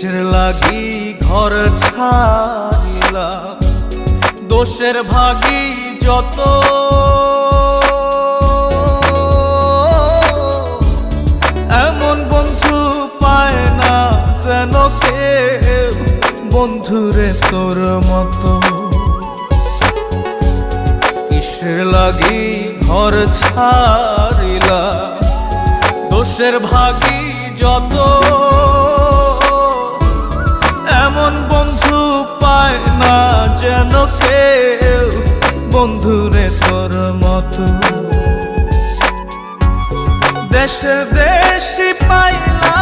কিসের লাগি ঘর ছাড়িলাম, দোষের ভাগী যত, এমন বন্ধু পায় না যেন কেউ, বন্ধুরে তোর মতো। কিসের লাগি ঘর ছাড়িলাম, দোষের ভাগী যত, এমন বন্ধু পায় না যেন কেউ, বন্ধুরে তোর মতো। দেশে দেশি পাইলাম